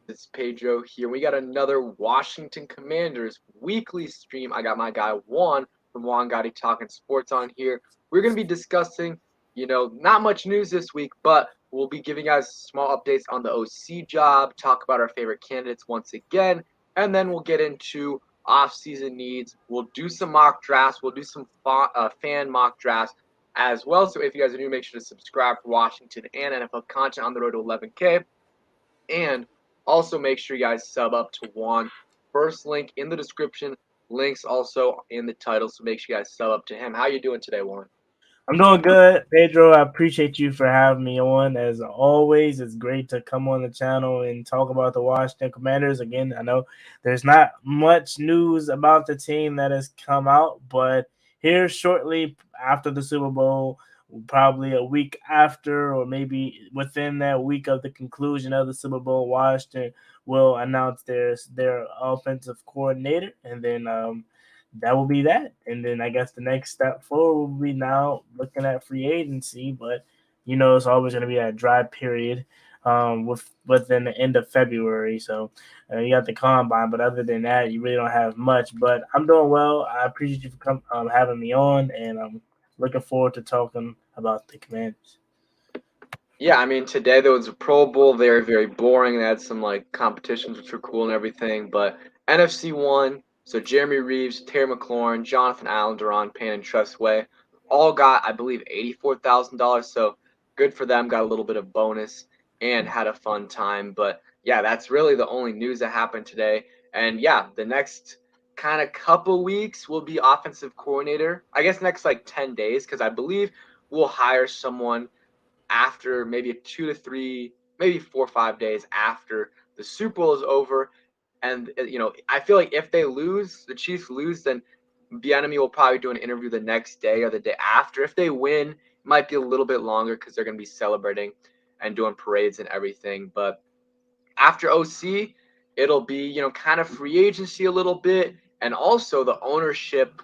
This is Pedro here. We got another Washington Commanders weekly stream. I got my guy Juan from Juan Gotti Talking Sports on here. We're going to be discussing, not much news this week, but we'll be giving you guys small updates on the OC job, talk about our favorite candidates once again, and then we'll get into off-season needs. We'll do some mock drafts. We'll do some fan mock drafts as well. So if you guys are new, make sure to subscribe for Washington and NFL content on the road to 11K. And also make sure you guys sub up to Juan. First link in the description. Links also in the title. So make sure you guys sub up to him. How you doing today, Juan? I'm doing good, Pedro. I appreciate you for having me on. As always, it's great to come on the channel and talk about the Washington Commanders. Again, I know there's not much news about the team that has come out, but here shortly after the Super Bowl, probably a week after, or maybe within that week of the conclusion of the Super Bowl, Washington will announce their offensive coordinator, and then that will be that. And then I guess the next step forward will be now looking at free agency. But it's always going to be that dry period within the end of February. So you got the combine, but other than that, you really don't have much. But I'm doing well. I appreciate you for having me on, and I'm looking forward to talking about the Commanders. Yeah, I mean today there was a Pro Bowl, very, very boring. They had some like competitions which were cool and everything, but NFC won. So Jeremy Reeves, Terry McLaurin, Jonathan Allen, Deron Payne, and Tress Way all got, I believe, $84,000. So good for them. Got a little bit of bonus and had a fun time. But yeah, that's really the only news that happened today. And yeah, the next kind of couple weeks will be offensive coordinator. I guess next like 10 days, because I believe we'll hire someone after maybe 2 to 3, maybe 4 or 5 days after the Super Bowl is over. And I feel like if they lose, the Chiefs lose, then Bieniemy will probably do an interview the next day or the day after. If they win, it might be a little bit longer because they're going to be celebrating and doing parades and everything. But after OC, it'll be kind of free agency a little bit, and also the ownership.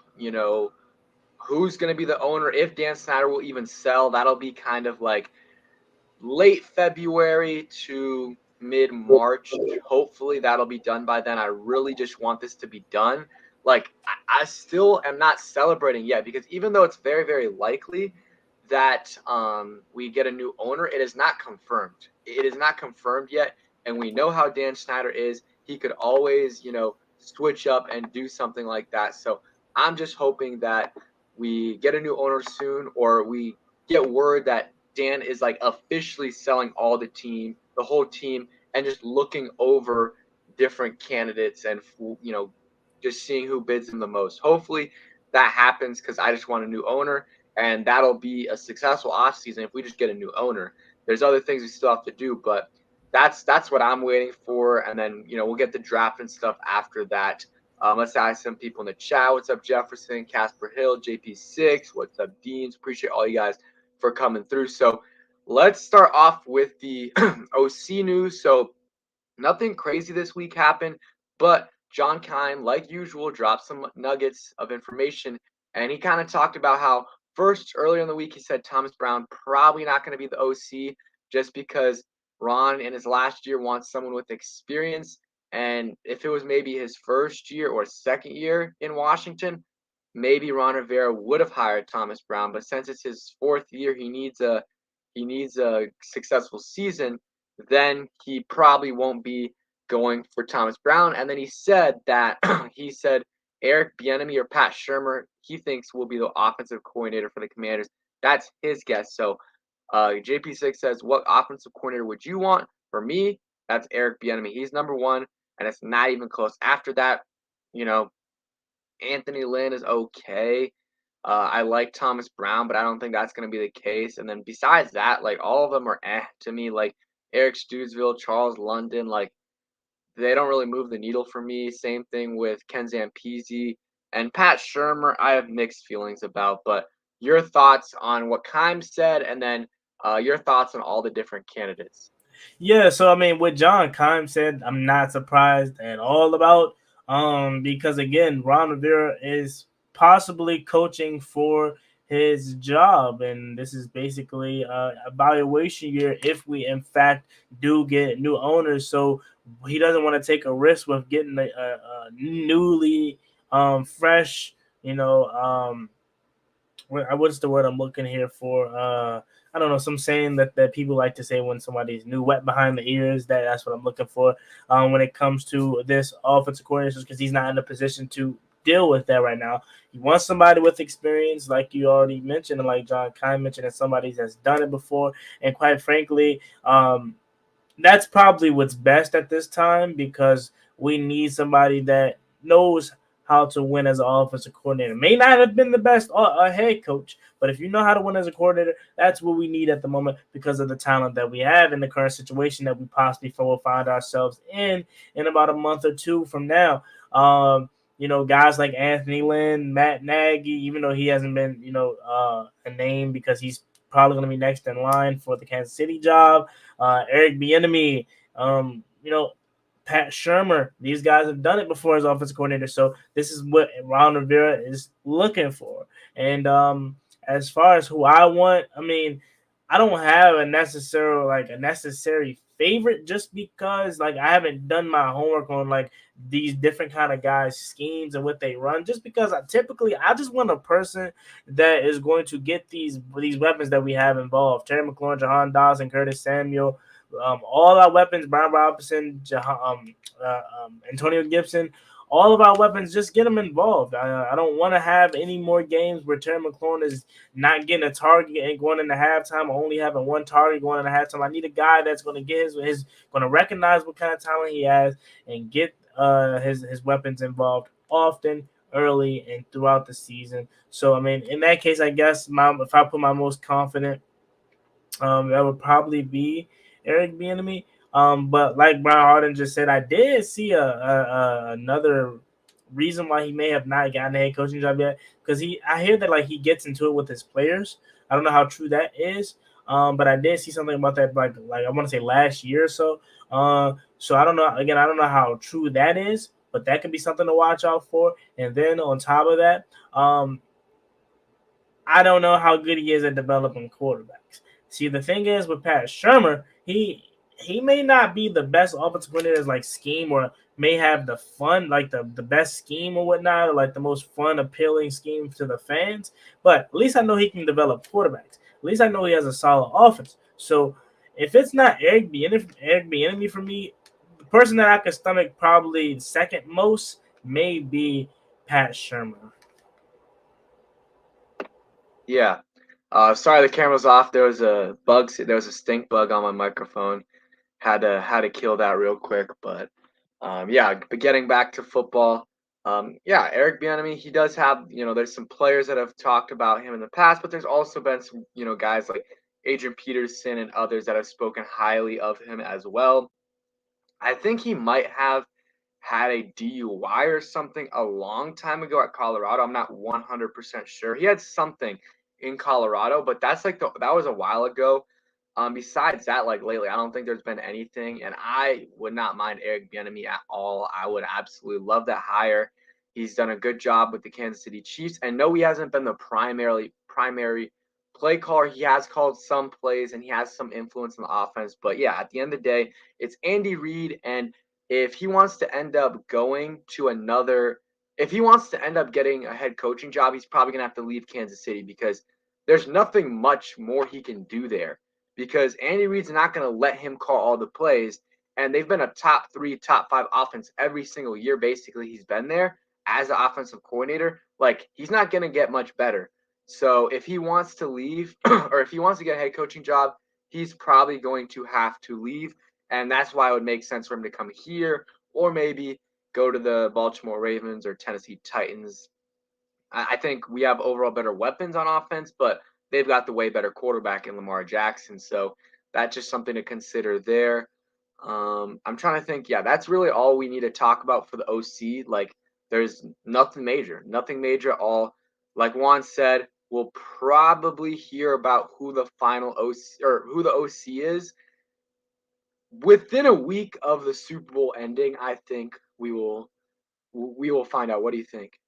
Who's going to be the owner, if Dan Snyder will even sell. That'll be kind of like late February to mid March. Hopefully that'll be done by then. I really just want this to be done. Like I still am not celebrating yet, because even though it's very, very likely that we get a new owner, it is not confirmed. It is not confirmed yet, and we know how Dan Snyder is. He could always switch up and do something like that. So I'm just hoping that we get a new owner soon, or we get word that Dan is like officially selling all the whole team, and just looking over different candidates and just seeing who bids him the most. Hopefully that happens, because I just want a new owner, and that'll be a successful offseason if we just get a new owner. There's other things we still have to do, but that's what I'm waiting for, and then we'll get the draft and stuff after that. Let's ask some people in the chat. What's up, Jefferson, Casper Hill, JP6? What's up, Deans? Appreciate all you guys for coming through. So let's start off with the OC news. So nothing crazy this week happened, but John Kine, like usual, dropped some nuggets of information, and he kind of talked about how first earlier in the week he said Thomas Brown probably not going to be the OC, just because Ron in his last year wants someone with experience, and if it was maybe his first year or second year in Washington, maybe Ron Rivera would have hired Thomas Brown, but since it's his fourth year, he needs a successful season. Then he probably won't be going for Thomas Brown. And then he said that he said Eric Bieniemy or Pat Shermer he thinks will be the offensive coordinator for the Commanders. That's his guess. So JP6 says, what offensive coordinator would you want? For me, that's Eric Bieniemy. He's number one, and it's not even close. After that, you know, Anthony Lynn is okay. I like Thomas Brown, but I don't think that's going to be the case. And then besides that, like all of them are to me. Like Eric Stoodsville, Charles London, like they don't really move the needle for me. Same thing with Ken Zampese and Pat Shermer. I have mixed feelings about, but your thoughts on what Keim said, and then your thoughts on all the different candidates. Yeah, so I mean, what John Kime said, I'm not surprised at all about. Because again, Ron Rivera is possibly coaching for his job, and this is basically evaluation year if we in fact do get new owners. So he doesn't want to take a risk with getting a newly fresh, you know, what's the word I'm looking here for? I don't know, some saying that people like to say when somebody's new, wet behind the ears. That's what I'm looking for when it comes to this offensive coordinator, because he's not in a position to deal with that right now. He wants somebody with experience, like you already mentioned, and like John Kine mentioned, that somebody that's done it before. And quite frankly, that's probably what's best at this time, because we need somebody that knows how to win as an offensive coordinator. May not have been the best head coach, but if you know how to win as a coordinator, that's what we need at the moment, because of the talent that we have in the current situation that we possibly will find ourselves in about a month or two from now. Guys like Anthony Lynn, Matt Nagy, even though he hasn't been, a name, because he's probably going to be next in line for the Kansas City job. Eric Bieniemy, Pat Shermer. These guys have done it before as offensive coordinator, so this is what Ron Rivera is looking for. And as far as who I want, I mean, I don't have a necessary favorite, just because like I haven't done my homework on like these different kind of guys' schemes and what they run. Just because I just want a person that is going to get these weapons that we have involved: Terry McLaurin, Jahan Dawson, Curtis Samuel, all our weapons, Brian Robinson, Antonio Gibson. All of our weapons, just get them involved. I don't want to have any more games where Terry McLaurin is not getting a target and going into halftime, or only having one target going into halftime. I need a guy that's going to get his going to recognize what kind of talent he has and get his weapons involved often, early, and throughout the season. So I mean, in that case, I guess if I put my most confident, that would probably be Eric Bieniemy. But like Brian Harden just said, I did see another reason why he may have not gotten a head coaching job yet, because I hear that like he gets into it with his players. I don't know how true that is, but I did see something about that like I want to say last year or so. So I don't know. Again, I don't know how true that is, but that could be something to watch out for. And then on top of that, I don't know how good he is at developing quarterbacks. See, the thing is with Pat Shermer, he may not be the best offensive coordinator as like scheme, or may have the fun, like the best scheme or whatnot, or like the most fun, appealing scheme to the fans. But at least I know he can develop quarterbacks. At least I know he has a solid offense. So if it's not Eric Bieniemy for me, the person that I could stomach probably second most may be Pat Shermer. Yeah. Sorry, the camera's off. There was a bug. There was a stink bug on my microphone. Had to kill that real quick. But yeah. But getting back to football, yeah, Eric Bieniemy, he does have, there's some players that have talked about him in the past, but there's also been some, guys like Adrian Peterson and others that have spoken highly of him as well. I think he might have had a DUI or something a long time ago at Colorado. I'm not 100% sure. He had something in Colorado, but that was a while ago. Besides that, like lately, I don't think there's been anything, and I would not mind Eric Bieniemy at all. I would absolutely love that hire. He's done a good job with the Kansas City Chiefs, and no, he hasn't been the primary play caller. He has called some plays, and he has some influence in the offense. But yeah, at the end of the day, it's Andy Reid, and if he wants to end up going to another, if he wants to end up getting a head coaching job, he's probably going to have to leave Kansas City, because there's nothing much more he can do there, because Andy Reid's not going to let him call all the plays. And they've been a top 3, top 5 offense every single year. Basically, he's been there as an offensive coordinator. Like, he's not going to get much better. So if he wants to leave, or if he wants to get a head coaching job, he's probably going to have to leave. And that's why it would make sense for him to come here, or maybe go to the Baltimore Ravens or Tennessee Titans. I think we have overall better weapons on offense, but they've got the way better quarterback in Lamar Jackson. So that's just something to consider there. I'm trying to think. Yeah, that's really all we need to talk about for the OC. Like, there's nothing major at all. Like Juan said, we'll probably hear about who the final OC, or who the OC is, within a week of the Super Bowl ending. I think we will find out. What do you think?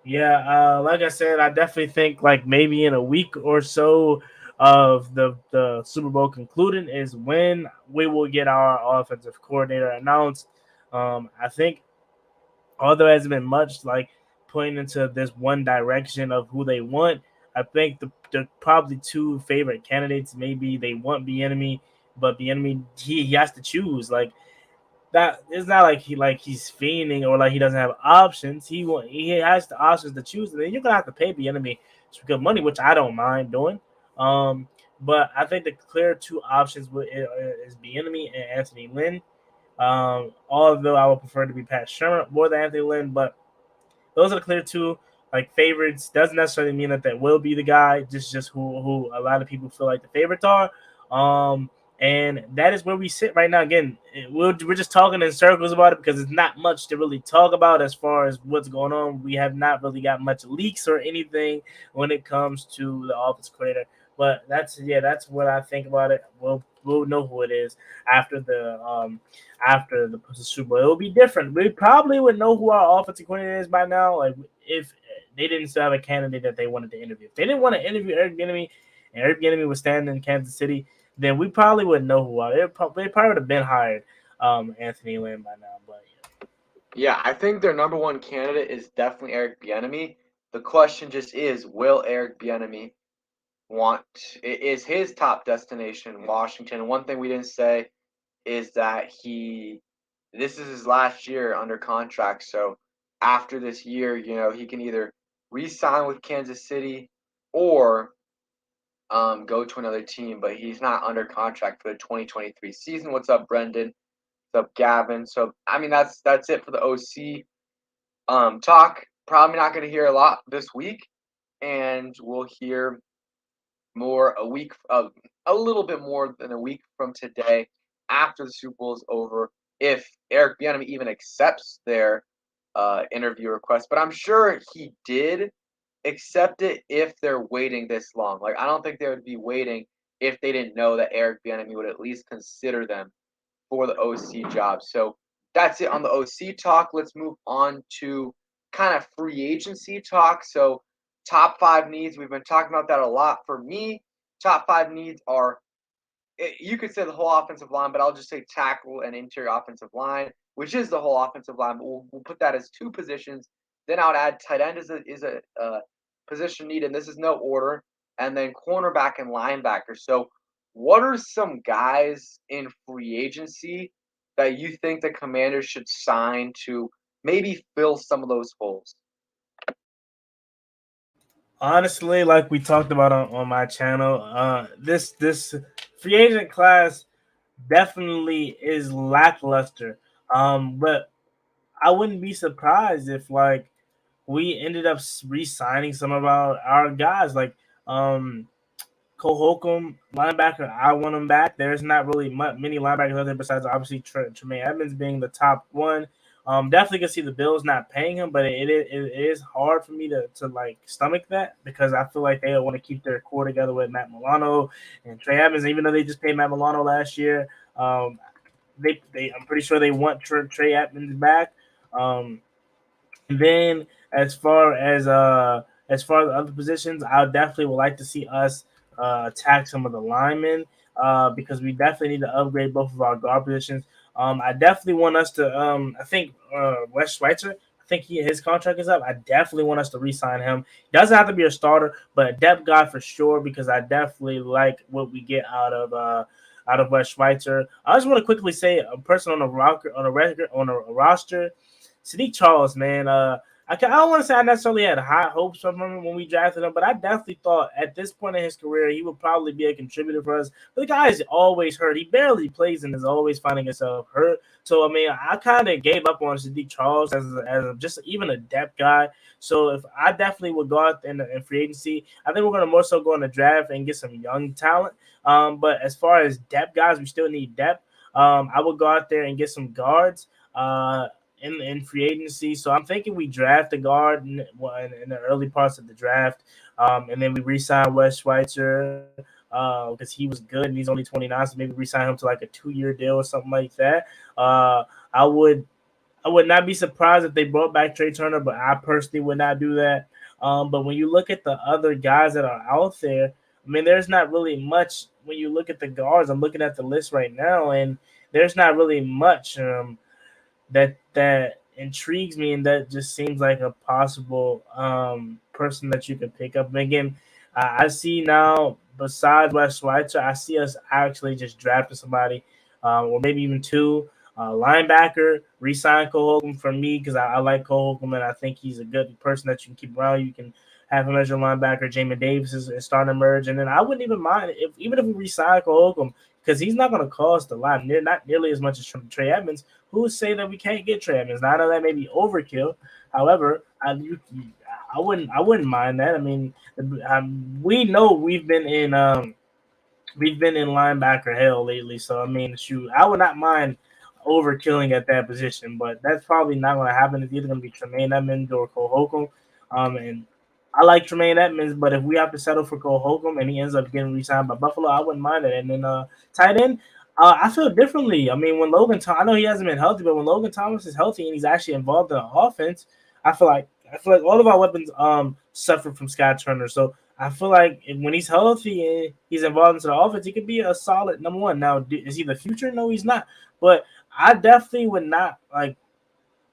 Yeah, like I said, I definitely think like maybe in a week or so of the Super Bowl concluding is when we will get our offensive coordinator announced. I think although there hasn't been much like pointing into this one direction of who they want, I think the probably two favorite candidates maybe they want Bieniemy, but Bieniemy he has to choose like that. It's not like he's fiending or like he doesn't have options. He has the options to choose, and then you're gonna have to pay Bieniemy some good money, which I don't mind doing. Um, but I think the clear two options is Bieniemy and Anthony Lynn. Although I would prefer to be Pat Shermer more than Anthony Lynn, but those are the clear two like favorites. Doesn't necessarily mean that that will be the guy. Just who a lot of people feel like the favorites are. Um, and that is where we sit right now. Again, we're just talking in circles about it because it's not much to really talk about as far as what's going on. We have not really got much leaks or anything when it comes to the office coordinator. But that's what I think about it. We'll know who it is after the Super Bowl. It will be different. We probably would know who our offensive coordinator is by now. Like if they didn't still have a candidate that they wanted to interview. If they didn't want to interview Eric Bieniemy, and Eric Bieniemy was standing in Kansas City, then we probably wouldn't know who. They probably would have been hired Anthony Lynn by now. But Yeah, I think their number one candidate is definitely Eric Bieniemy. The question just is, will Eric Bieniemy want is his top destination Washington? One thing we didn't say is that this is his last year under contract. So after this year, he can either re-sign with Kansas City or go to another team. But he's not under contract for the 2023 season. What's up, Brendan? What's up, Gavin? So I mean that's it for the OC talk. Probably not going to hear a lot this week, and we'll hear more a little bit more than a week from today after the Super Bowl is over if Eric Bieniemy even accepts their interview request. But I'm sure he did accept it if they're waiting this long. Like I don't think they would be waiting if they didn't know that Eric Bieniemy would at least consider them for the OC job. So that's it on the OC talk. Let's move on to kind of free agency talk. So top five needs. We've been talking about that a lot. For me, top five needs are you could say the whole offensive line, but I'll just say tackle and interior offensive line, which is the whole offensive line. But we'll put that as two positions. Then I would add tight end is a position need, and this is no order. And then cornerback and linebacker. So, what are some guys in free agency that you think the Commanders should sign to maybe fill some of those holes? honestly, like we talked about on my channel, this free agent class definitely is lackluster. But I wouldn't be surprised if like we ended up re-signing some of our guys like Cole Holcomb, linebacker. I want him back. There's not really many linebackers out there besides obviously Tremaine Edmonds being the top one. Definitely can see the Bills not paying him, but it is hard for me to like stomach that because I feel like they want to keep their core together with Matt Milano and Trey Evans, even though they just paid Matt Milano last year. They I'm pretty sure they want Trey Edmonds back. Um, and then as far as other positions, I definitely would like to see us attack some of the linemen because we definitely need to upgrade both of our guard positions. I definitely want us to. I think Wes Schweitzer. I think his contract is up. I definitely want us to re-sign him. He doesn't have to be a starter, but a depth guy for sure because I definitely like what we get out of Wes Schweitzer. I just want to quickly say a person on a roster Sadiq Charles, man. I don't want to say I necessarily had high hopes from him when we drafted him, but I definitely thought at this point in his career he would probably be a contributor for us. But the guy is always hurt. He barely plays and is always finding himself hurt. So I mean, I kind of gave up on Sadiq Charles as just even a depth guy. So if I definitely would go out in free agency, I think we're going to more so go in the draft and get some young talent. But as far as depth guys, we still need depth. I would go out there and get some guards. In free agency. So I'm thinking we draft a guard in the early parts of the draft, and then we re-sign Wes Schweitzer because he was good and he's only 29, so maybe re-sign him to like a 2-year deal or something like that. I would not be surprised if they brought back Trey Turner, but I personally would not do that. But when you look at the other guys that are out there, I mean, there's not really much when you look at the guards. I'm looking at the list right now, and there's not really much that intrigues me, and that just seems like a possible person that you could pick up. And again, I see now besides Wes Schweitzer, I see us actually just drafting somebody, or maybe even two. Linebacker, re-sign Cole Holcomb for me because I like Cole Holcomb and I think he's a good person that you can keep around. You can have him as your linebacker. Jamin Davis is starting to emerge, and then I wouldn't even mind even if we re-sign Cole Holcomb because he's not going to cost a lot, not nearly as much as Trey Edmonds. Who would say that we can't get Trey Edmonds? Now, I know that may be overkill. However, I wouldn't mind that. I mean, we know we've been in linebacker hell lately. So I mean, shoot, I would not mind overkilling at that position, but that's probably not going to happen. It's either going to be Tremaine Edmonds or Cole Holcomb. And I like Tremaine Edmonds, but if we have to settle for Cole Holcomb and he ends up getting re-signed by Buffalo, I wouldn't mind it. And then tight end, I feel differently. I mean, when I know he hasn't been healthy, but when Logan Thomas is healthy and he's actually involved in the offense, I feel like all of our weapons suffer from Scott Turner. So I feel like when he's healthy and he's involved into the offense, he could be a solid number one. Now, is he the future? No, he's not. But I definitely would not like.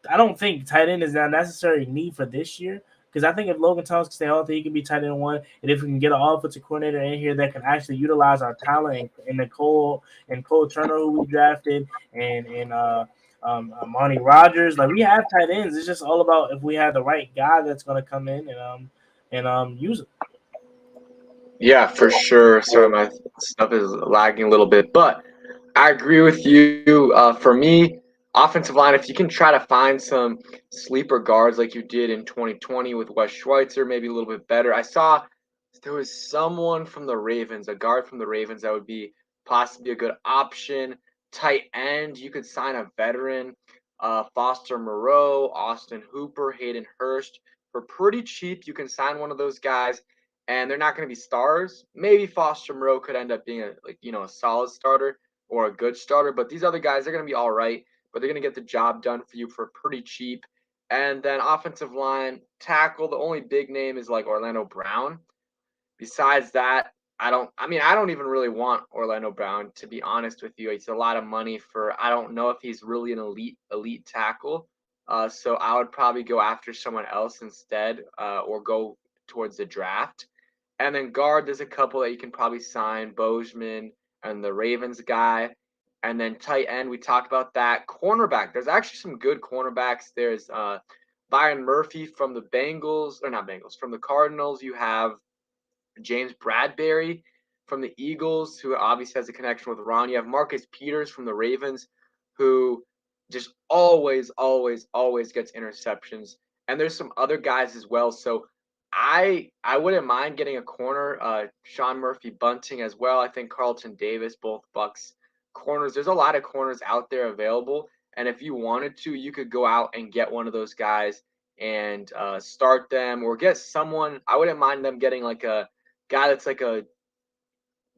I don't think tight end is a necessary need for this year because I think if Logan Thomas can stay healthy, he can be tight end one. And if we can get an offensive coordinator in here that can actually utilize our talent and Cole Turner who we drafted and Monty Rogers, like we have tight ends. It's just all about if we have the right guy that's going to come in and use it. Yeah, for sure. Sorry, my stuff is lagging a little bit, but I agree with you. For me, offensive line, if you can try to find some sleeper guards like you did in 2020 with Wes Schweitzer, maybe a little bit better. I saw there was someone from the Ravens, a guard from the Ravens that would be possibly a good option. Tight end, you could sign a veteran, Foster Moreau, Austin Hooper, Hayden Hurst. For pretty cheap, you can sign one of those guys and they're not going to be stars. Maybe Foster Moreau could end up being a solid starter or a good starter, but these other guys they're going to be all right, but they're going to get the job done for you for pretty cheap. And then offensive line tackle, the only big name is like Orlando Brown. Besides that, I don't even really want Orlando Brown to be honest with you. It's a lot of money for I don't know if he's really an elite tackle. So I would probably go after someone else instead, or go towards the draft. And then guard, there's a couple that you can probably sign, Bozeman and the Ravens guy. And then tight end, we talked about that. Cornerback, there's actually some good cornerbacks. There's Byron Murphy from the Bengals, or not Bengals, from the Cardinals. You have James Bradbury from the Eagles, who obviously has a connection with Ron. You have Marcus Peters from the Ravens, who just always gets interceptions. And there's some other guys as well. So I wouldn't mind getting a corner, Sean Murphy Bunting as well. I think Carlton Davis, both Bucks corners. There's a lot of corners out there available. And if you wanted to, you could go out and get one of those guys and start them or get someone. I wouldn't mind them getting like a guy that's like a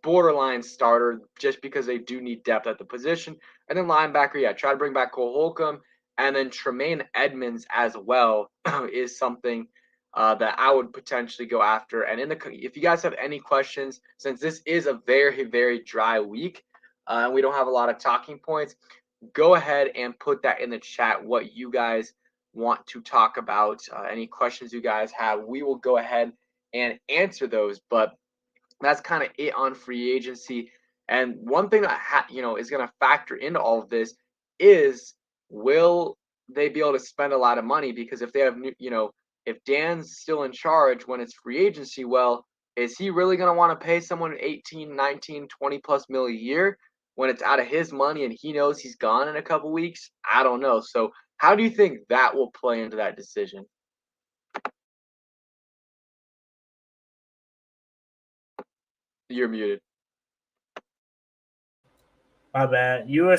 borderline starter just because they do need depth at the position. And then linebacker, yeah, try to bring back Cole Holcomb. And then Tremaine Edmonds as well is something that I would potentially go after. And if you guys have any questions, since this is a very dry week and we don't have a lot of talking points, go ahead and put that in the chat what you guys want to talk about. Any questions you guys have, we will go ahead and answer those. But that's kind of it on free agency. And one thing that is going to factor into all of this is, will they be able to spend a lot of money? Because if they have if Dan's still in charge when it's free agency, well, is he really going to want to pay someone 18, 19, 20 plus mil a year when it's out of his money and he knows he's gone in a couple weeks? I don't know. So how do you think that will play into that decision? You're muted. My bad. You were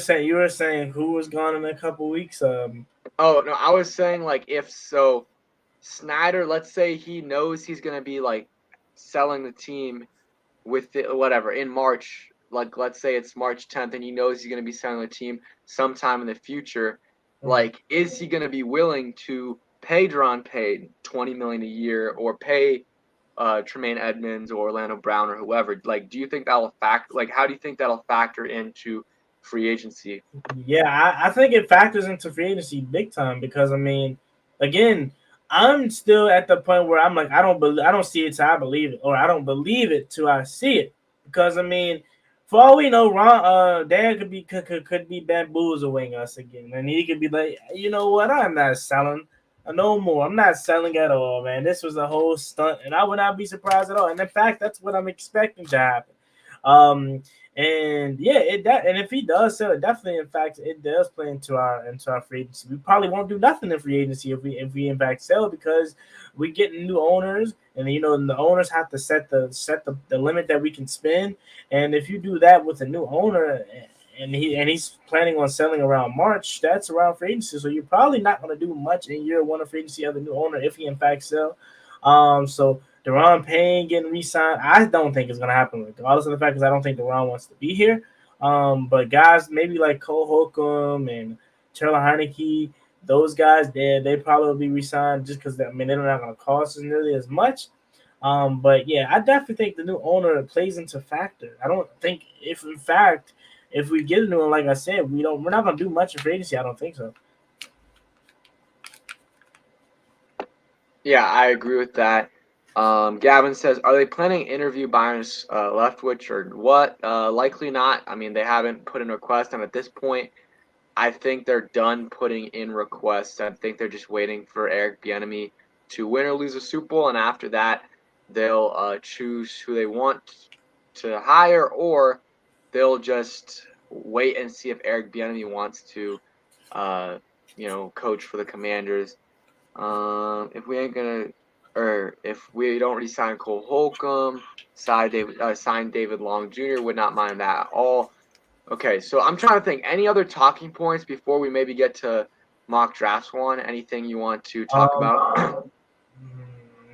saying who was gone in a couple weeks. Oh no, I was saying like if so, Snyder, let's say he knows he's gonna be like selling the team with whatever in March. Like let's say it's March 10th, and he knows he's gonna be selling the team sometime in the future. Like, is he gonna be willing to pay Deron Payne 20 million a year or pay Tremaine Edmonds or Orlando Brown or whoever. Like, do you think that'll how do you think that'll factor into free agency? Yeah, I think it factors into free agency big time because again, I'm still at the point where I'm like, I don't see it till I believe it, or I don't believe it till I see it. Because for all we know, Dan could be bamboozling us again, and he could be like, you know what, I'm not selling no more. I'm not selling at all, man. This was a whole stunt, and I would not be surprised at all. And in fact, that's what I'm expecting to happen. Um, and yeah, and if he does sell it, definitely in fact it does play into our free agency. We probably won't do nothing in free agency if we in fact sell because we get new owners and and the owners have to set the limit that we can spend. And if you do that with a new owner and he's planning on selling around March, that's around free agency. So you're probably not going to do much in year one of free agency of the new owner if he in fact sell. So Deron Payne getting re-signed, I don't think it's gonna happen, regardless of the fact because I don't think Deron wants to be here. But guys, maybe like Cole Holcomb and Taylor Heineke, those guys, they probably will be re-signed just because they're not gonna cost us nearly as much. But yeah, I definitely think the new owner plays into factor. I don't think if we get a new one, like I said, we're not gonna do much in free agency. I don't think so. Yeah, I agree with that. Gavin says, are they planning to interview Byron Leftwich or what? Likely not. I mean, they haven't put in a request, and at this point, I think they're done putting in requests. I think they're just waiting for Eric Bieniemy to win or lose a Super Bowl, and after that, they'll choose who they want to hire, or they'll just wait and see if Eric Bieniemy wants to, coach for the Commanders. If we ain't gonna, or if we don't resign Cole Holcomb, sign David Long Jr., would not mind that at all. Okay, so I'm trying to think. Any other talking points before we maybe get to mock drafts one? Anything you want to talk about?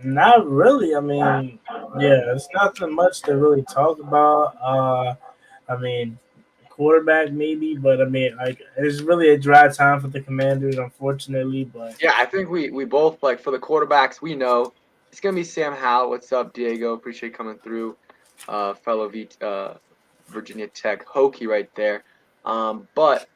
Not really. Yeah, it's nothing much to really talk about. I mean, quarterback maybe, but like it's really a dry time for the Commanders, unfortunately. But Yeah, I think we both like for the quarterbacks. We know it's gonna be Sam Howell. What's up, Diego? Appreciate you coming through, fellow Virginia Tech Hokie right there. But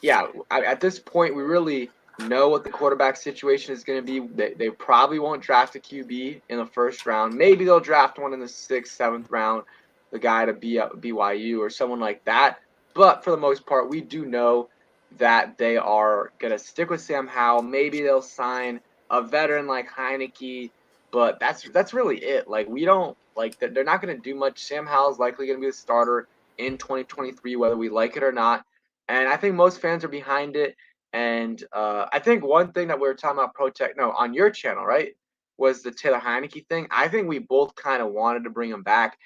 yeah, at this point, we really know what the quarterback situation is going to be. They probably won't draft a QB in the first round. Maybe they'll draft one in the 6th, 7th round, the guy to be at BYU or someone like that. But for the most part, we do know that they are going to stick with Sam Howell. Maybe they'll sign a veteran like Heineke, but that's really it. Like we don't like that. They're not going to do much. Sam Howell's likely going to be the starter in 2023, whether we like it or not. And I think most fans are behind it. And I think one thing that we were talking about on your channel, right, was the Taylor Heineke thing. I think we both kind of wanted to bring him back.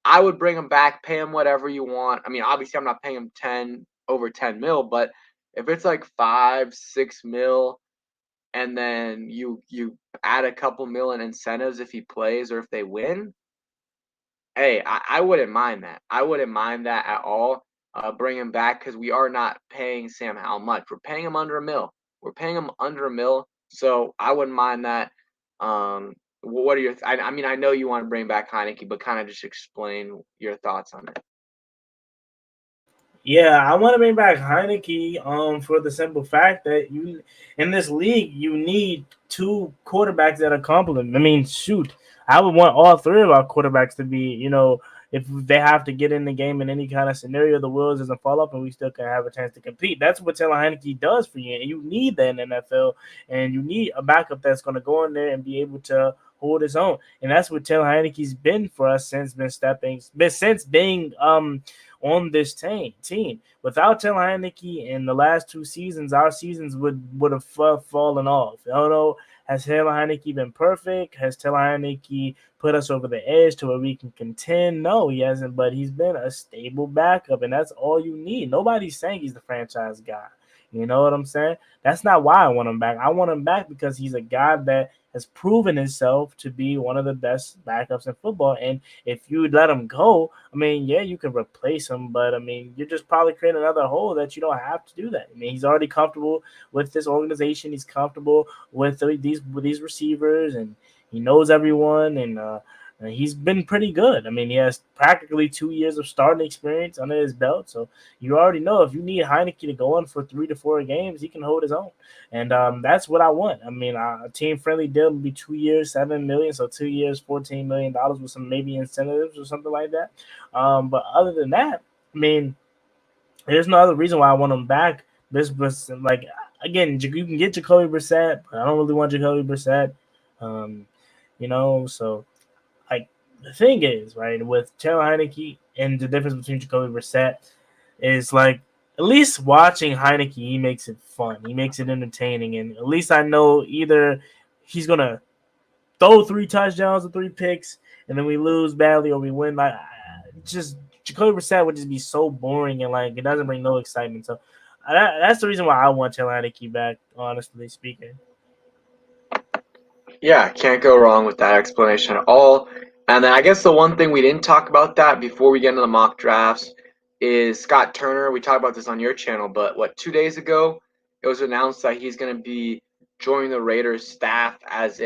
I would bring him back, pay him whatever you want. I mean, obviously, I'm not paying him over 10 mil, but if it's like 5, 6 mil, and then you add a couple mil in incentives if he plays or if they win, hey, I wouldn't mind that. I wouldn't mind that at all. Bring him back because we are not paying Sam Howell much. We're paying him under a mil. We're paying him under a mil, so I wouldn't mind that. What are your? I mean, I know you want to bring back Heineke, but kind of just explain your thoughts on it. yeah, I want to bring back Heineke for the simple fact that you in this league you need two quarterbacks that are complement. Shoot, I would want all three of our quarterbacks to be, if they have to get in the game in any kind of scenario, the wheels doesn't fall off and we still can have a chance to compete. That's what Taylor Heineke does for you. And you need that in the NFL, and you need a backup that's going to go in there and be able to hold his own. And that's what Taylor Heineke's been for us since being on this team. Without Taylor Heineke in the last 2 seasons, our seasons would have fallen off. I don't know. Has Taylor Heineke been perfect? Has Taylor Heineke put us over the edge to where we can contend? No, he hasn't, but he's been a stable backup, and that's all you need. Nobody's saying he's the franchise guy. You know what I'm saying? That's not why I want him back. I want him back because he's a guy that has proven himself to be one of the best backups in football. And if you let him go, yeah, you can replace him, but you're just probably creating another hole that you don't have to do that. He's already comfortable with this organization. He's comfortable with these receivers, and he knows everyone. And And he's been pretty good. I mean, he has practically 2 years of starting experience under his belt. So you already know if you need Heineke to go on for 3 to 4 games, he can hold his own. And that's what I want. I mean, a team friendly deal would be 2 years, $7 million. So 2 years, $14 million with some maybe incentives or something like that. But other than that, I mean, there's no other reason why I want him back. This was like again, you can get Jacoby Brissett, but I don't really want Jacoby Brissett. Um, so like the thing is, right, with Taylor Heineke and the difference between Jacoby Brissett is like at least watching Heineke, he makes it fun. He makes it entertaining, and at least I know either he's gonna throw 3 touchdowns or 3 picks, and then we lose badly or we win. Like just Jacoby Brissett would just be so boring and like it doesn't bring no excitement. So that's the reason why I want Taylor Heineke back. Honestly speaking. Yeah, can't go wrong with that explanation at all. And then I guess the one thing we didn't talk about that before we get into the mock drafts is Scott Turner. We talked about this on your channel, but 2 days ago it was announced that he's going to be joining the Raiders staff as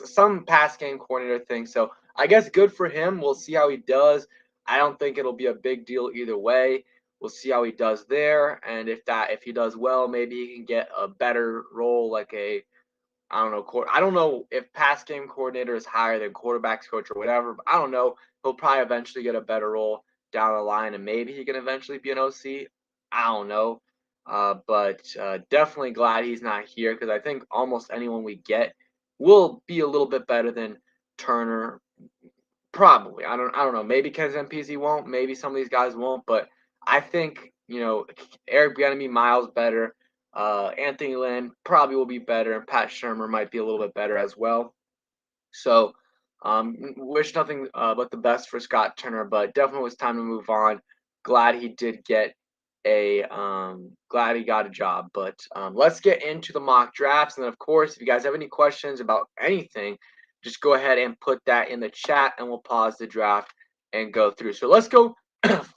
some pass game coordinator thing. So I guess good for him. We'll see how he does. I don't think it'll be a big deal either way. We'll see how he does there, and if he does well, maybe he can get a better role like a I don't know. I don't know if pass game coordinator is higher than quarterbacks coach or whatever. But I don't know. He'll probably eventually get a better role down the line, and maybe he can eventually be an OC. I don't know. But definitely glad he's not here because I think almost anyone we get will be a little bit better than Turner. Probably. I don't know. Maybe Ken MPZ won't. Maybe some of these guys won't. But I think Eric Bieniemy, Miles better. Anthony Lynn probably will be better, and Pat Shermer might be a little bit better as well. So, wish nothing but the best for Scott Turner, but definitely was time to move on. Glad he did get glad he got a job. But let's get into the mock drafts, and then of course, if you guys have any questions about anything, just go ahead and put that in the chat, and we'll pause the draft and go through. So let's go.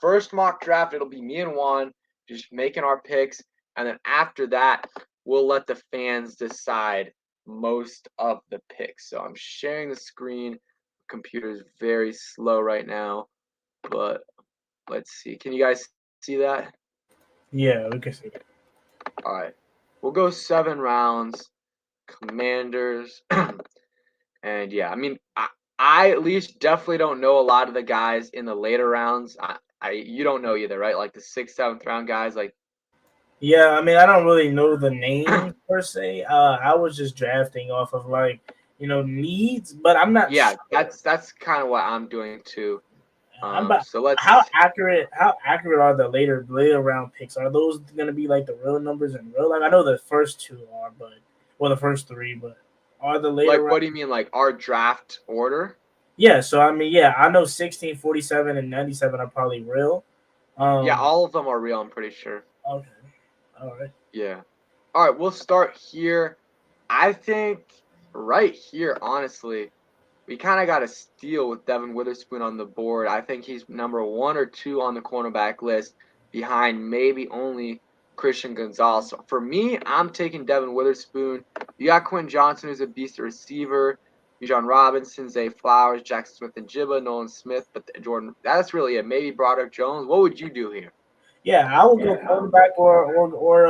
First mock draft, it'll be me and Juan just making our picks. And then after that, we'll let the fans decide most of the picks. So I'm sharing the screen. Computer's very slow right now, but let's see. Can you guys see that? Yeah, we can see it. All right. We'll go 7 rounds. Commanders. And yeah, I mean, I at least definitely don't know a lot of the guys in the later rounds. You don't know either, right? Like the 6th, 7th round guys, like Yeah, I mean, I don't really know the name per se. I was just drafting off of like needs, but I'm not yeah, sure. that's kind of what I'm doing too. I'm about So let's. how accurate are the later round picks? Are those going to be like the real numbers in real life? I know the first two are, but the first three, but are the later Like, round? what do you mean, like our draft order? Yeah, so I mean, yeah, I know 16, 47, and 97 are probably real. Yeah, Um, all of them are real, I'm pretty sure. okay, all right. Yeah. All right, we'll start here. I think right here, honestly, we kind of got a steal with Devin Witherspoon on the board. I think he's number 1 or 2 on the cornerback list, behind maybe only Christian Gonzalez. So for me, I'm taking Devin Witherspoon. You got Quinn Johnson, who's a beast receiver. Bijan Robinson, Zay Flowers, Jackson Smith and Jibba, Nolan Smith, but Jordan. That's really it. Maybe Broderick Jones. What would you do here? Yeah, I would go cornerback or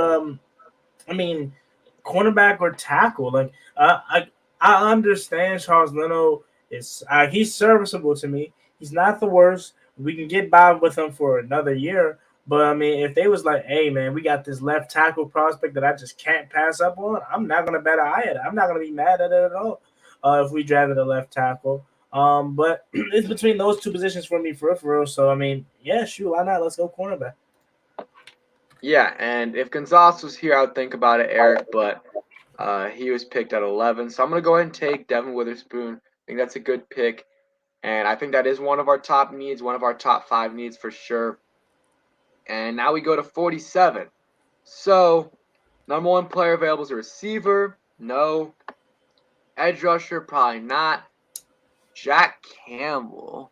I mean, cornerback or tackle. Like I understand Charles Leno is he's serviceable to me. He's not the worst. We can get by with him for another year. But I mean, if they was like, "Hey man, we got this left tackle prospect that I just can't pass up on," I'm not gonna bet an eye at it. I'm not gonna be mad at it at all. If we drafted a left tackle. But it's between those two positions for me for real. So I mean, yeah, shoot, why not? Let's go cornerback. Yeah, and if Gonzalez was here, I would think about it, Eric, but he was picked at 11. So I'm going to go ahead and take Devin Witherspoon. I think that's a good pick. And I think that is one of our top needs, one of our top 5 needs for sure. And now we go to 47. So, number 1 player available is a receiver. No. Edge rusher, probably not. Jack Campbell.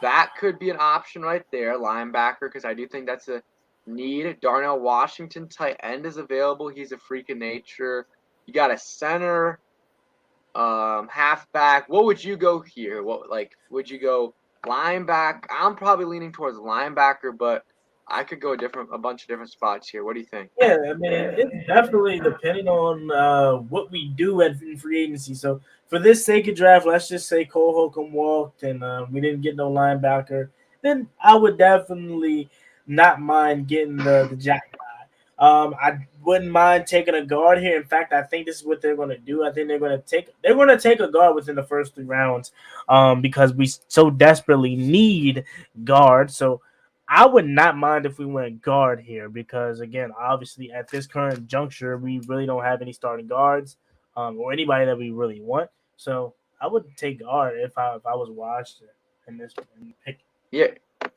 That could be an option right there, linebacker, because I do think that's a need. Darnell Washington, tight end, is available. He's a freak of nature. You got a center. halfback. What would you go here? Would you go linebacker? I'm probably leaning towards linebacker, but I could go a bunch of different spots here. What do you think? Yeah, I mean, it's definitely depending on what we do in free agency. So for this sake of draft, let's just say Cole Holcomb walked and we didn't get no linebacker. Then I would definitely not mind getting the Jack guy. I wouldn't mind taking a guard here. In fact, I think this is what they're going to do. I think they're going to take a guard within the first 3 rounds, because we so desperately need guard. So I would not mind if we went guard here because, again, obviously at this current juncture, we really don't have any starting guards, or anybody that we really want. So I would take guard if I was Washington in this pick. Yeah,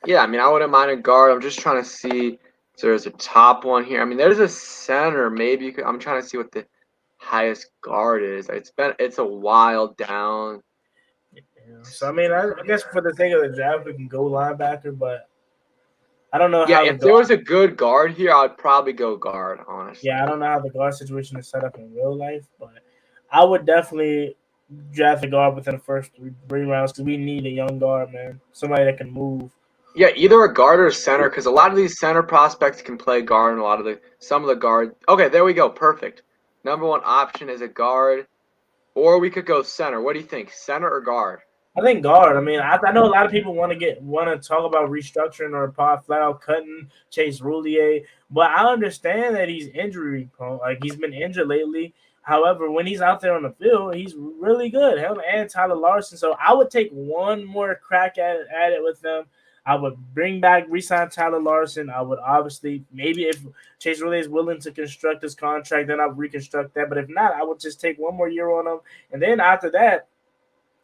yeah. I mean, I wouldn't mind a guard. I'm just trying to see. So there's a top one here. I mean, there's a center. Maybe you could. I'm trying to see what the highest guard is. It's a while down. Yeah. So I mean, I guess for the sake of the draft, we can go linebacker, but I don't know Yeah, how the if there guard. was a good guard here, I'd probably go guard. Honestly. Yeah, I don't know how the guard situation is set up in real life, but I would definitely draft a guard within the first three rounds because we need a young guard, man, somebody that can move. Yeah, either a guard or a center, because a lot of these center prospects can play guard, and some of the guard. Okay, there we go. Perfect. Number one option is a guard, or we could go center. What do you think, center or guard? I think guard. I mean, I know a lot of people want to talk about restructuring or flat out cutting Chase Roulier, but I understand that he's injury prone. Like he's been injured lately. However, when he's out there on the field, he's really good. Him and Tyler Larson. So I would take one more crack at it with them. I would bring back resign Tyler Larson. I would obviously maybe if Chase Roulier is willing to construct his contract, then I'll reconstruct that. But if not, I would just take one more year on him, and then after that,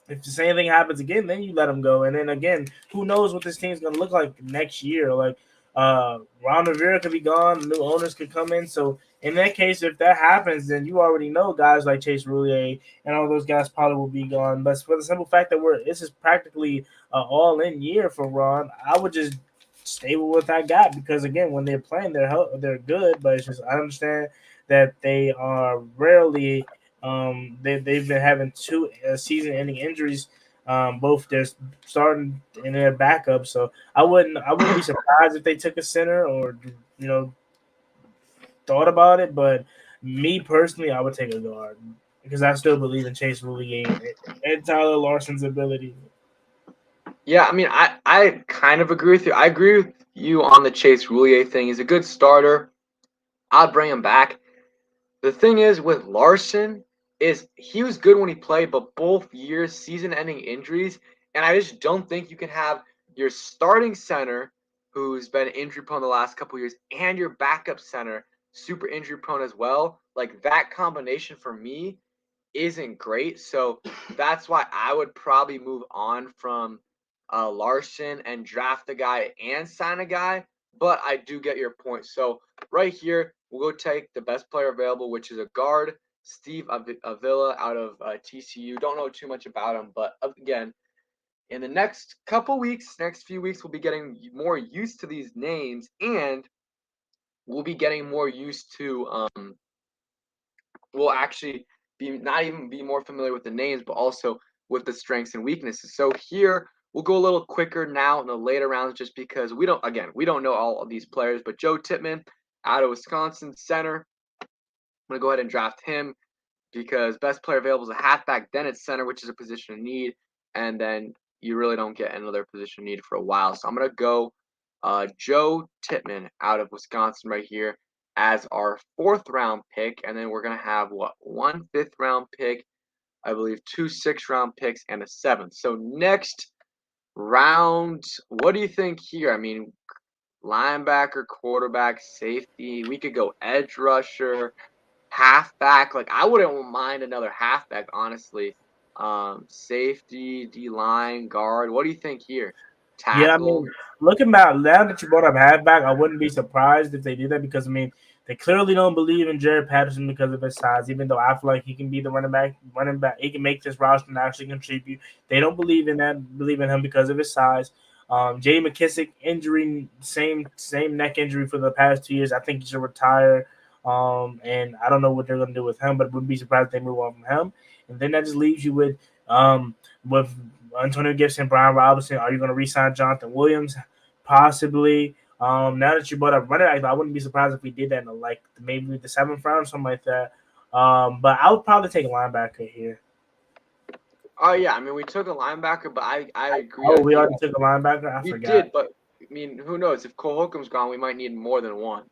if the same thing happens again, then you let him go. And then again, who knows what this team's gonna look like next year? Like Ron Rivera could be gone, new owners could come in. So in that case, if that happens, then you already know guys like Chase Roulier and all those guys probably will be gone. But for the simple fact that this is practically all-in year for Ron, I would just stay with what I got because again, when they're playing, they're good. But it's just I understand that they are rarely they've been having two season-ending injuries. Both their starting and their backup. So I wouldn't be surprised if they took a center or you know thought about it. But me personally, I would take a guard because I still believe in Chase Roulier and Tyler Larson's ability. Yeah, I mean, I kind of agree with you. I agree with you on the Chase Roulier thing. He's a good starter. I'd bring him back. The thing is with Larson is he was good when he played, but both years season-ending injuries, and I just don't think you can have your starting center who's been injury prone the last couple years and your backup center super injury prone as well. Like that combination for me isn't great. So that's why I would probably move on from Larson and draft a guy and sign a guy. But I do get your point. So right here, we'll go take the best player available, which is a guard, Steve Avila out of TCU. Don't know too much about him, but again, in the next few weeks, we'll be getting more used to these names, and we'll be getting more used to will actually be not even be more familiar with the names, but also with the strengths and weaknesses. So here we'll go a little quicker now in the later rounds, just because we don't know all of these players. But Joe Tippmann out of Wisconsin, center. I'm gonna go ahead and draft him because best player available is a halfback, then it's center, which is a position of need, and then you really don't get another position of need for a while. So I'm gonna go Joe Tippmann out of Wisconsin right here as our fourth round pick, and then we're gonna have one fifth round pick, I believe two sixth-round picks, and a seventh. So next round, what do you think here? I mean, linebacker, quarterback, safety. We could go edge rusher, halfback. Like I wouldn't mind another halfback, honestly. Safety, D line, guard. What do you think here? Yeah, I Tackle. mean, looking back now that you brought up halfback, I wouldn't be surprised if they did that because I mean they clearly don't believe in Jared Patterson because of his size. Even though I feel like he can be the running back, he can make this roster and actually contribute. They don't believe in that, believe in him because of his size. Jay McKissick injury, same neck injury for the past 2 years. I think he should retire. And I don't know what they're going to do with him, but wouldn't be surprised if they move on from him. and then that just leaves you with Antonio Gibson, Brian Robinson. Are you going to re-sign Jonathan Williams? Possibly. Now that you brought up running back, I wouldn't be surprised if we did that in like maybe the 7th round, something like that. But I would probably take a linebacker here. Oh yeah, I mean we took a linebacker, but I agree. Oh, I we think already took a linebacker. I we forgot. did, but I mean who knows? If Cole Holcomb's gone, we might need more than one.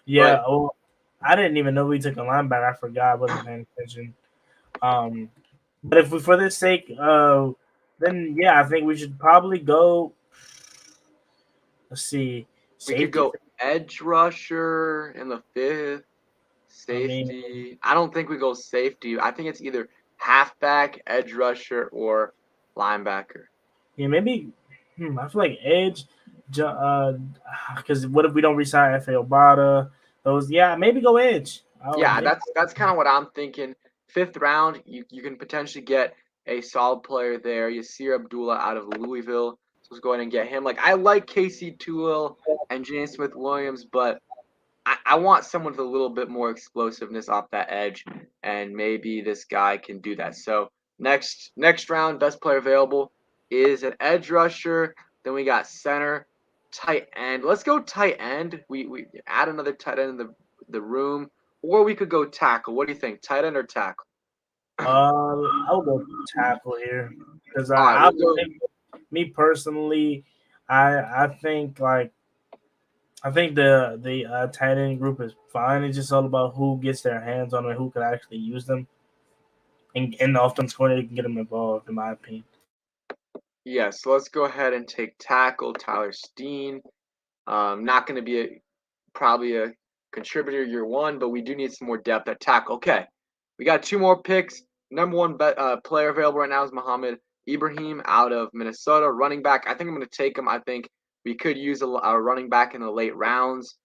Yeah. But Oh, I didn't even know we took a linebacker. I forgot. I wasn't paying attention. Um, but if we, for this sake, then yeah, I think we should probably go. Let's see, we could safety. go edge rusher in the 5th, I mean, safety. I don't think we go safety. I think it's either halfback, edge rusher, or linebacker. yeah, maybe. I feel like edge. Because what if we don't resign Fa Obata? Those, yeah, maybe go edge. Oh, Yeah, maybe. that's kind of what I'm thinking. 5th round, you can potentially get a solid player there. Yasir Abdullah out of Louisville. So let's go ahead and get him. Like I like KC Toole and James Smith Williams, but I want someone with a little bit more explosiveness off that edge, and maybe this guy can do that. So next round, best player available is an edge rusher. Then we got center, tight end. Let's go tight end. We add another tight end in the room, or we could go tackle. What do you think, tight end or tackle? I'll go tackle here because All right, I we'll go. think me personally, I think like I think the tight end group is fine. It's just all about who gets their hands on them and who can actually use them, and the offense coordinator can get them involved. In my opinion. Yeah, so let's go ahead and take tackle Tyler Steen. Not going to be probably a contributor year one, but we do need some more depth at tackle. Okay, we got 2 more picks. Number one player available right now is Muhammad Ibrahim out of Minnesota, running back. I think I'm going to take him. I think we could use a running back in the late rounds.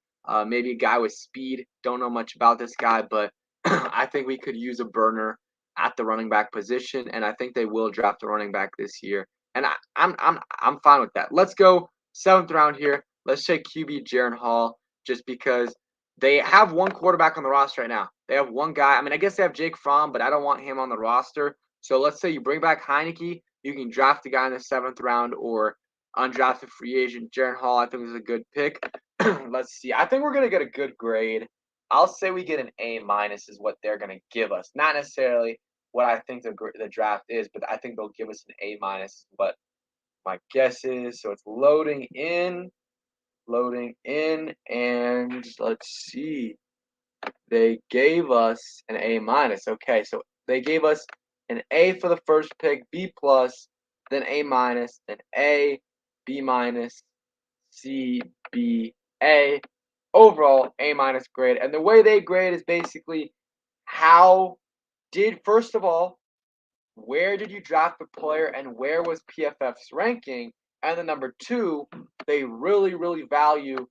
Maybe a guy with speed. Don't know much about this guy, but I think we could use a burner at the running back position, and I think they will draft a running back this year. And I'm fine with that. Let's go 7th round here. Let's take QB Jaron Hall just because they have one quarterback on the roster right now. They have one guy. I mean, I guess they have Jake Fromm, but I don't want him on the roster. So let's say you bring back Heineke, you can draft a guy in the 7th round or undrafted free agent. Jaron Hall, I think, is a good pick. Let's see. I think we're gonna get a good grade. I'll say we get an A minus is what they're gonna give us. Not necessarily what I think the draft is, but I think they'll give us an A minus. What my guess is. So it's loading in, and let's see. They gave us an A minus. Okay, so they gave us an A for the first pick, B plus, then A minus, then A, B minus, C, B, A. Overall, A minus grade. And the way they grade is basically how first of all, where did you draft the player and where was PFF's ranking? And then number two, they really, really value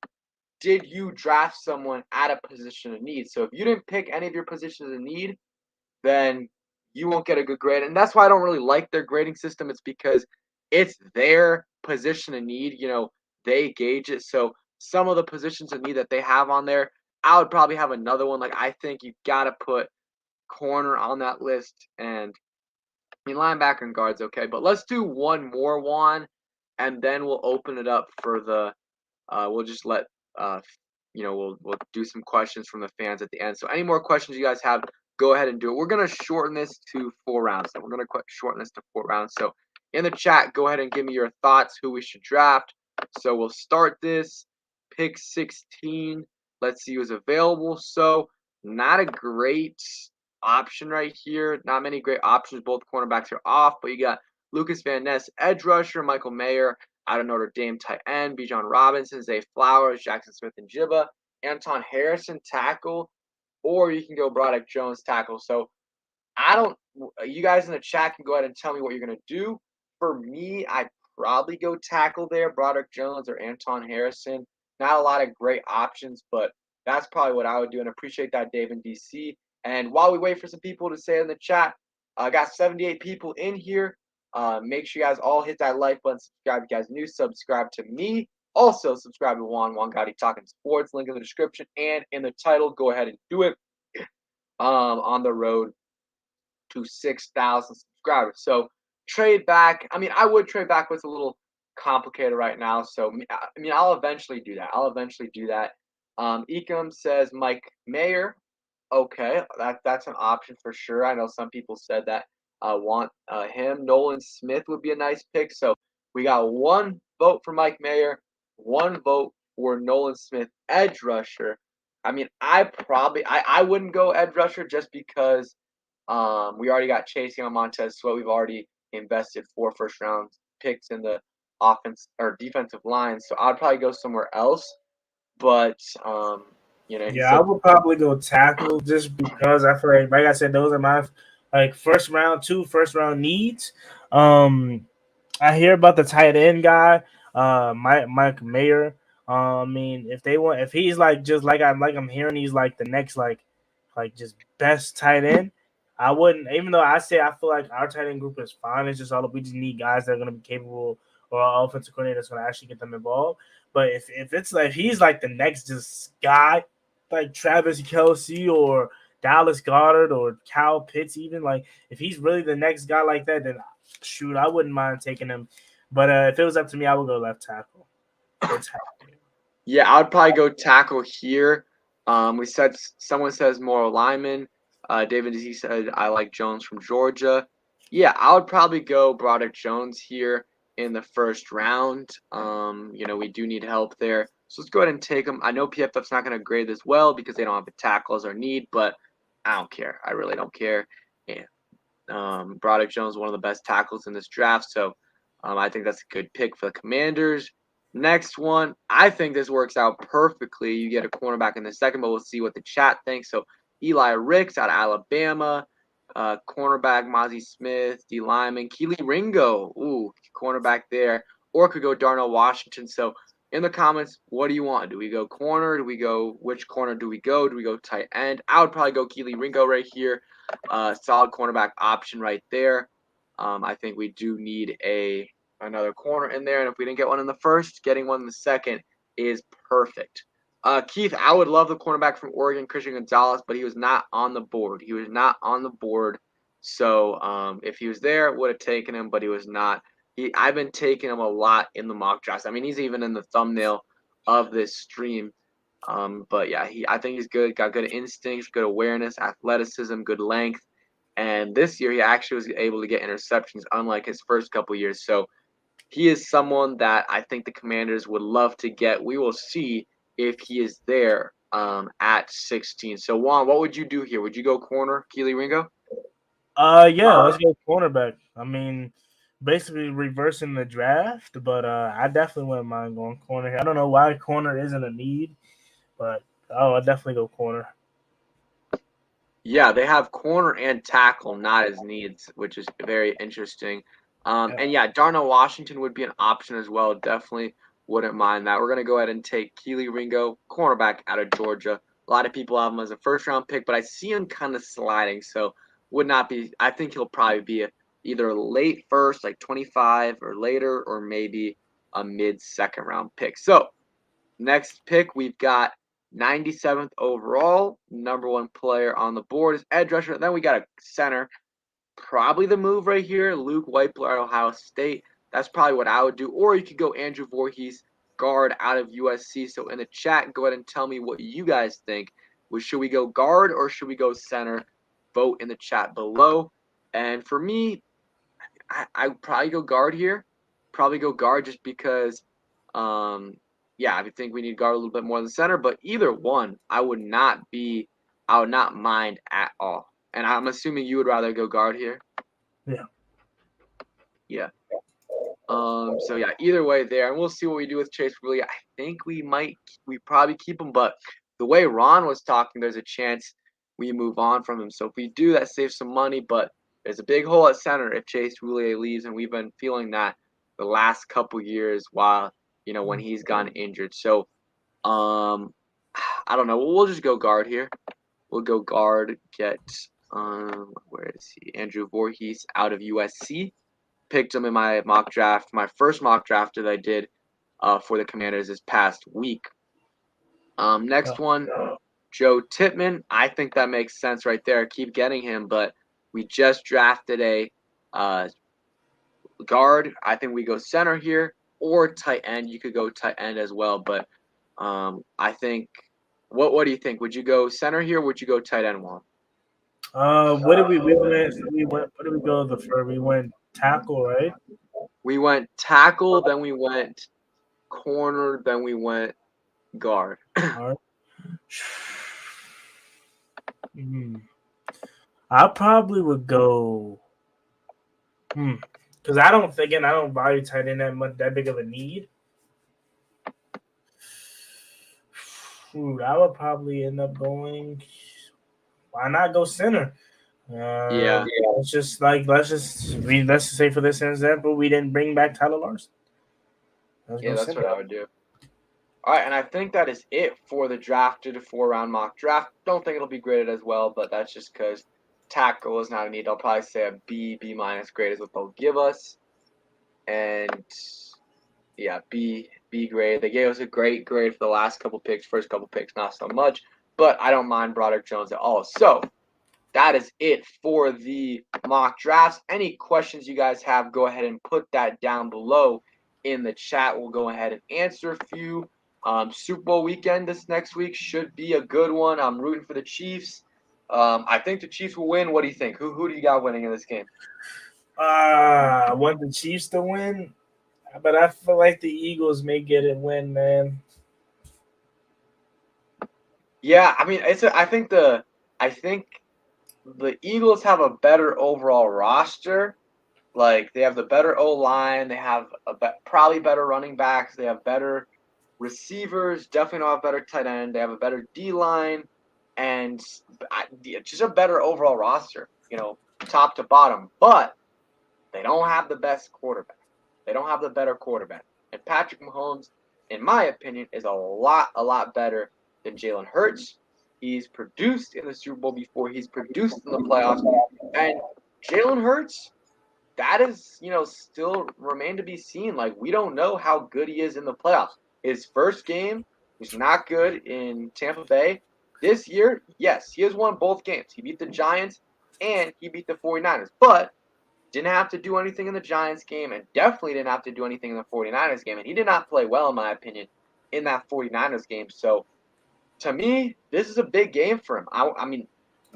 did you draft someone at a position of need? So if you didn't pick any of your positions of need, then you won't get a good grade. And that's why I don't really like their grading system. It's because it's their position of need. They gauge it. So some of the positions of need that they have on there, I would probably have another one. Like I think you gotta put corner on that list, and I mean linebacker and guards okay. But let's do one more one, and then we'll open it up for the we'll just let uh, we'll do some questions from the fans at the end. So any more questions you guys have, go ahead and do it. We're gonna shorten this to 4 rounds. So we're gonna shorten this to 4 rounds. So in the chat, go ahead and give me your thoughts who we should draft. So we'll start this pick 16. Let's see who's available. So not a great option right here. Not many great options. Both cornerbacks are off, but you got Lucas Van Ness, edge rusher, Michael Mayer out of Notre Dame, tight end, Bijan Robinson, Zay Flowers, Jackson Smith and Jibba, Anton Harrison, tackle, or you can go Broderick Jones, tackle. So you guys in the chat can go ahead and tell me what you're going to do. For me, I'd probably go tackle there, Broderick Jones or Anton Harrison. Not a lot of great options, but that's probably what I would do. And appreciate that, Dave in DC. And while we wait for some people to say in the chat, I got 78 people in here. Make sure you guys all hit that like button. Subscribe if you guys new. Subscribe to me. Also, subscribe to Juan Gotti Talking Sports. Link in the description and in the title. Go ahead and do it. On the road to 6,000 subscribers. So trade back. I mean, I would trade back, but it's a little complicated right now. So I mean, I'll eventually do that. Ecom says Mike Mayer. Okay, that's an option for sure. I know some people said that want him. Nolan Smith would be a nice pick. So we got one vote for Mike Mayer, one vote for Nolan Smith, edge rusher. I mean, I wouldn't go edge rusher just because we already got Chase Young, Montez Sweat. We've already invested 4 first round picks in the offense or defensive line. So I'd probably go somewhere else. But Yeah, I so would probably go tackle just because I feel like I said, those are my like first round needs. Um, I hear about the tight end guy, Mike Mayer. I mean, if he's like just I'm hearing he's like the next like just best tight end. I wouldn't, even though I feel like our tight end group is fine. It's just all we just need guys that are going to be capable, or our offensive coordinator that's going to actually get them involved. But if it's like he's like the next just guy, like Travis Kelsey or Dallas Goddard or Kyle Pitts, even like if he's really the next guy like that, then shoot, I wouldn't mind taking him. But if it was up to me, I would go left tackle. yeah, I would probably go tackle here. We said someone says more lineman. David Z said I like Jones from Georgia. Yeah, I would probably go Broderick Jones here in the first round. We do need help there, so let's go ahead and take him. I know PFF's not going to grade this well because they don't have a tackle as our need, but I don't care. I really don't care. And Broderick Jones is one of the best tackles in this draft, so I think that's a good pick for the Commanders. Next one, I think this works out perfectly. You get a cornerback in the second, but we'll see what the chat thinks. So Eli Ricks out of Alabama, cornerback Mozzie Smith, D lineman Keely Ringo, cornerback there, or could go Darnell Washington. So in the comments, what do you want? Do we go corner? Which corner do we go? Do we go tight end? I would probably go Keely Ringo right here. Solid cornerback option right there. I think we do need another corner in there, and if we didn't get one in the first, getting one in the second is perfect. Keith, I would love the cornerback from Oregon, Christian Gonzalez, but he was not on the board. So if he was there, would have taken him, but he was not. I've been taking him a lot in the mock drafts. I mean, he's even in the thumbnail of this stream. But yeah, I think he's good. Got good instincts, good awareness, athleticism, good length. And this year, he actually was able to get interceptions, unlike his first couple years. So he is someone that I think the Commanders would love to get. We will see if he is there at 16. So Juan, what would you do here? Would you go corner, Keely Ringo? Yeah, let's go cornerback. I mean, basically reversing the draft, but I definitely wouldn't mind going corner here. I don't know why corner isn't a need, but I definitely go corner. Yeah, they have corner and tackle not as needs, which is very interesting. And yeah, Darnell Washington would be an option as well. Definitely wouldn't mind that. We're going to go ahead and take Keely Ringo, cornerback out of Georgia. A lot of people have him as a first round pick, but I see him kind of sliding. So would not be, I think he'll probably be either late first, like 25 or later, or maybe a mid second round pick. So next pick, we've got 97th overall, number 1 player on the board is edge rusher. Then we got a center. Probably the move right here, Luke Whiteblur at Ohio State. That's probably what I would do. Or you could go Andrew Voorhees, guard out of USC. So in the chat, go ahead and tell me what you guys think. Should we go guard or should we go center? Vote in the chat below. And for me, I would probably go guard here. Probably go guard just because yeah, I think we need guard a little bit more than center, but either one, I would not mind at all. And I'm assuming you would rather go guard here. Yeah. Yeah. So yeah, either way there, and we'll see what we do with Chase. Really, I think we probably keep him, but the way Ron was talking, there's a chance we move on from him. So if we do, that saves some money, but there's a big hole at center if Chase really leaves, and we've been feeling that the last couple years while when he's gone injured. So I don't know. We'll just go guard here. We'll go guard. Get where is he? Andrew Voorhees out of USC. Picked him in my mock draft, my first mock draft that I did for the Commanders this past week. Next one, Joe Tippmann. I think that makes sense right there. Keep getting him, but We just drafted a guard. I think we go center here or tight end. You could go tight end as well, but I think. What do you think? Would you go center here? Or would you go tight end one? What did we went what did we go the first? We went tackle, right? We went tackle, then we went corner, then we went guard. All right. I probably would go because I don't value tight end that big of a need. I would probably end up going. Why not go center? Yeah. Let's just say for this example, we didn't bring back Tyler Larson. Yeah, that's what I would do. All right, and I think that is it for the drafted 4-round mock draft. Don't think it'll be graded as well, but that's just because tackle is not a need. I'll probably say a B minus grade is what they'll give us. And yeah, B grade. They gave us a great grade for the last couple picks. First couple picks, not so much, but I don't mind Broderick Jones at all. So that is it for the mock drafts. Any questions you guys have, go ahead and put that down below in the chat. We'll go ahead and answer a few. Super Bowl weekend this next week should be a good one. I'm rooting for the Chiefs. I think the Chiefs will win. What do you think? Who do you got winning in this game? I want the Chiefs to win, but I feel like the Eagles may get it win, man. Yeah, I mean, I think the Eagles have a better overall roster. Like, they have the better O-line. They have probably better running backs. They have better receivers. Definitely don't have better tight end. They have a better D-line. And just a better overall roster, top to bottom. But they don't have the best quarterback. They don't have the better quarterback. And Patrick Mahomes, in my opinion, is a lot better than Jalen Hurts. He's produced in the Super Bowl before. He's produced in the playoffs. And Jalen Hurts, that is, still remain to be seen. Like, we don't know how good he is in the playoffs. His first game was not good in Tampa Bay. This year, yes, he has won both games. He beat the Giants and he beat the 49ers. But didn't have to do anything in the Giants game and definitely didn't have to do anything in the 49ers game. And he did not play well, in my opinion, in that 49ers game. So, to me, this is a big game for him. I mean,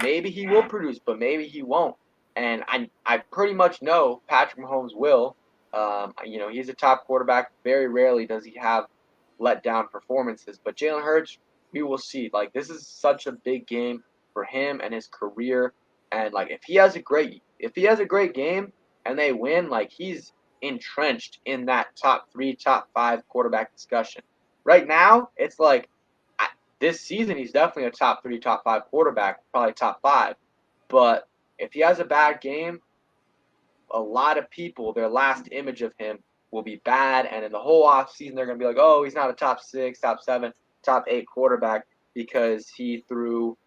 maybe he will produce, but maybe he won't. And I pretty much know Patrick Mahomes will. He's a top quarterback. Very rarely does he have letdown performances. But Jalen Hurts, we will see. Like, this is such a big game for him and his career. And like, if he has a great game and they win, like, he's entrenched in that top 3, top 5 quarterback discussion. Right now, it's like this season he's definitely a top 3, top 5 quarterback, probably top 5. But if he has a bad game, a lot of people, their last image of him will be bad. And in the whole offseason, they're going to be like, oh, he's not a top 6, top 7, top 8 quarterback because he threw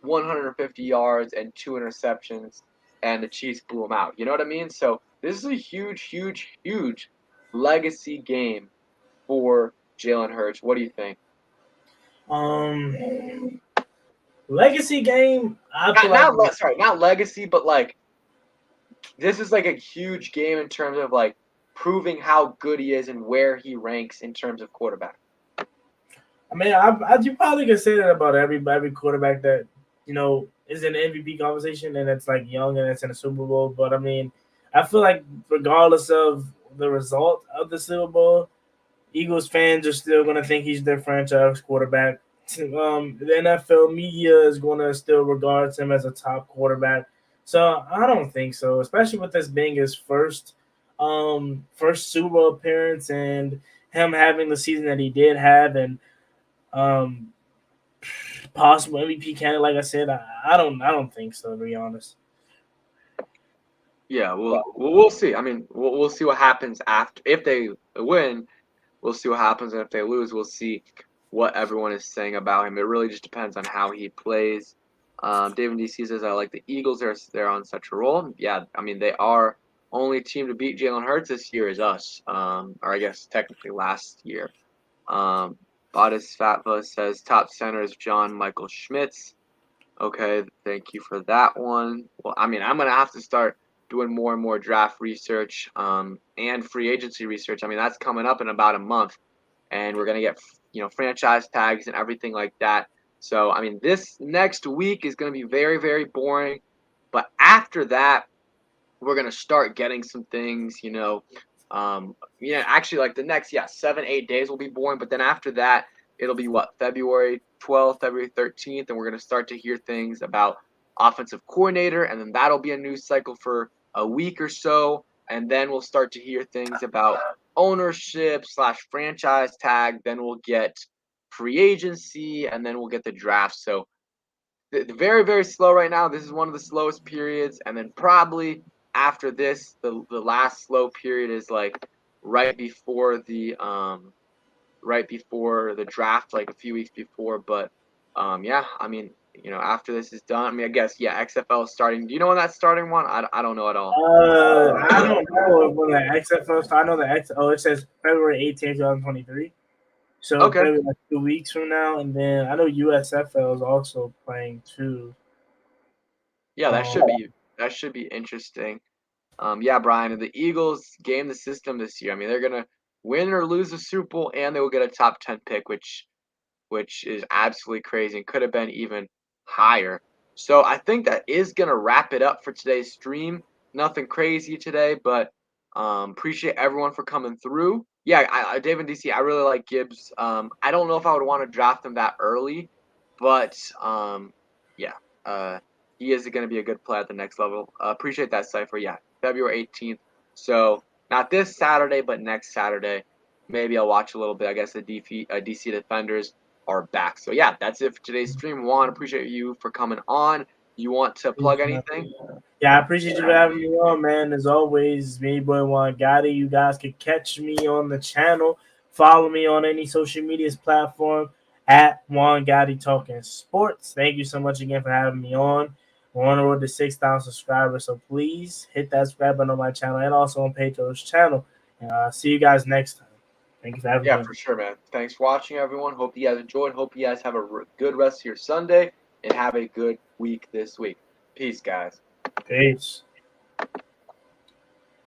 150 yards and 2 interceptions and the Chiefs blew him out. You know what I mean? So this is a huge legacy game for Jalen Hurts. What do you think? Legacy game. Not legacy, but like this is like a huge game in terms of like proving how good he is and where he ranks in terms of quarterback. I mean, you probably can say that about every quarterback that is in the MVP conversation and it's like young and it's in a Super Bowl. But I mean, I feel like regardless of the result of the Super Bowl, Eagles fans are still going to think he's their franchise quarterback. The NFL media is going to still regard him as a top quarterback. So I don't think so, especially with this being his first Super Bowl appearance and him having the season that he did have and possible MVP candidate. Like I said, I don't think so, to be honest. Yeah, we'll see. I mean, we'll see what happens after. If they win, we'll see what happens, and if they lose, we'll see what everyone is saying about him. It really just depends on how he plays. David DC says, I like the Eagles. They're on such a roll. Yeah, I mean, they are only team to beat Jalen Hurts this year is us, or I guess technically last year. Bodice Fatva says top center is John Michael Schmitz. Okay, thank you for that one. Well, I mean, I'm gonna have to start doing more and more draft research, and free agency research. I mean, that's coming up in about a month, and we're gonna get franchise tags and everything like that. So, I mean, this next week is gonna be very, very boring, but after that, we're gonna start getting some things. Actually, like the next 7, 8 days will be boring, but then after that, it'll be what, February 12th, February 13th, and we're gonna start to hear things about offensive coordinator, and then that'll be a news cycle for a week or so, and then we'll start to hear things about ownership slash franchise tag. Then we'll get free agency, and then we'll get the draft. So very, very slow right now. This is one of the slowest periods, and then probably after this, the last slow period is like right before the draft, like a few weeks before. But yeah, I mean, after this is done, I mean, I guess XFL is starting. Do you know when that's starting? One, I don't know at all. I don't know when the XFL. So I know the X. Oh, it says February 18th, 2023. So Okay, maybe like 2 weeks from now, and then I know USFL is also playing too. yeah, that Um, should be interesting. Yeah, Brian, the Eagles game the system this year. I mean, they're gonna win or lose the Super Bowl, and they will get a top 10 pick, which is absolutely crazy and could have been even higher. So I think that is going to wrap it up for today's stream. Nothing crazy today, but appreciate everyone for coming through. Yeah, David DC, I really like Gibbs. I don't know if I would want to draft him that early, but yeah, he is going to be a good play at the next level. Appreciate that, Cypher. Yeah, February 18th. So not this Saturday, but next Saturday. Maybe I'll watch a little bit. I guess the DC Defenders are back. So yeah, that's it for today's stream. Juan, appreciate you for coming on. You want to plug anything? Yeah, I appreciate you for having me on, man. As always, me boy Juan Gotti. You guys can catch me on the channel. Follow me on any social media platform at Juan Gotti Talking Sports. Thank you so much again for having me on. We're on the road to 6,000 subscribers, so please hit that subscribe button on my channel and also on Pedro's channel. And see you guys next time. Thank you for having Yeah, me on. for sure, man. Thanks for watching, everyone. Hope you guys enjoyed. Hope you guys have a good rest of your Sunday and have a good week this week. Peace, guys. Peace.